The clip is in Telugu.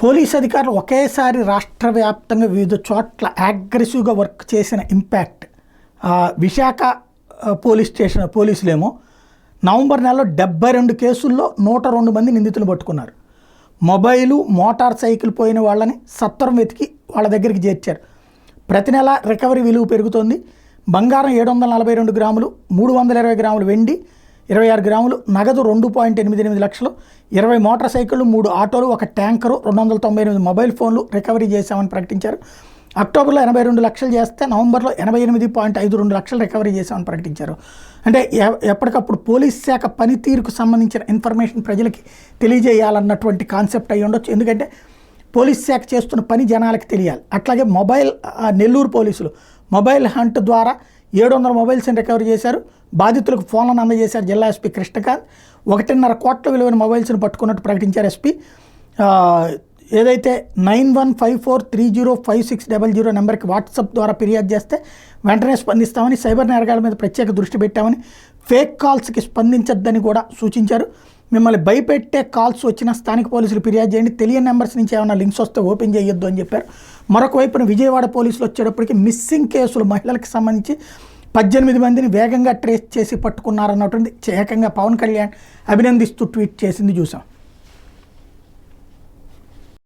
పోలీస్ అధికారులు ఒకేసారి రాష్ట్ర వ్యాప్తంగా వివిధ చోట్ల అగ్రెసివ్గా వర్క్ చేసిన ఇంపాక్ట్. విశాఖ పోలీస్ స్టేషన్ పోలీసులేమో నవంబర్ నెలలో 72 కేసుల్లో 102 మంది నిందితులు పట్టుకున్నారు. మొబైలు మోటార్ సైకిల్ పోయిన వాళ్ళని సత్వరం వెతికి వాళ్ళ దగ్గరికి చేర్చారు. ప్రతి నెల రికవరీ విలువ పెరుగుతోంది. బంగారం 742 గ్రాములు, 320 గ్రాములు వెండి, 26 గ్రాములు, నగదు 2.88 లక్షలు, 20 మోటార్ సైకిళ్ళు, 3 ఆటోలు, 1 ట్యాంకరు, 298 మొబైల్ ఫోన్లు రికవరీ చేశామని ప్రకటించారు. అక్టోబర్లో 82 లక్షలు చేస్తే నవంబర్లో 88.52 లక్షలు రికవరీ చేశామని ప్రకటించారు. అంటే ఎప్పటికప్పుడు పోలీస్ శాఖ పనితీరుకు సంబంధించిన ఇన్ఫర్మేషన్ ప్రజలకి తెలియజేయాలన్నటువంటి కాన్సెప్ట్ అయ్యి ఉండొచ్చు. ఎందుకంటే పోలీస్ శాఖ చేస్తున్న పని జనాలకి తెలియాలి. అట్లాగే నెల్లూరు పోలీసులు మొబైల్ హంట్ ద్వారా 700 మొబైల్స్ని రికవరీ చేశారు. బాధితులకు ఫోన్లను అందజేశారు జిల్లా ఎస్పీ కృష్ణకాంత్. 1.5 కోట్ల విలువైన మొబైల్స్ని పట్టుకున్నట్టు ప్రకటించారు ఎస్పీ. ఏదైతే 9154305600 నెంబర్కి వాట్సాప్ ద్వారా ఫిర్యాదు చేస్తే వెంటనే స్పందిస్తామని, సైబర్ నేరగాళ్ల మీద ప్రత్యేక దృష్టి పెట్టామని, ఫేక్ కాల్స్కి స్పందించొద్దని కూడా సూచించారు. మిమ్మల్ని భయపెట్టే కాల్స్ వచ్చిన స్థానిక పోలీసులు ఫిర్యాదు చేయండి, తెలియని నెంబర్స్ నుంచి ఏమైనా లింక్స్ వస్తే ఓపెన్ చేయొద్దు అని చెప్పారు. మరొక వైపున విజయవాడ పోలీసులు వచ్చేటప్పటికి మిస్సింగ్ కేసులు మహిళలకు సంబంధించి 18 మందిని వేగంగా ట్రేస్ చేసి పట్టుకున్నారన్నటువంటి ఏకంగా పవన్ కళ్యాణ్ అభినందిస్తూ ట్వీట్ చేసింది చూసాం.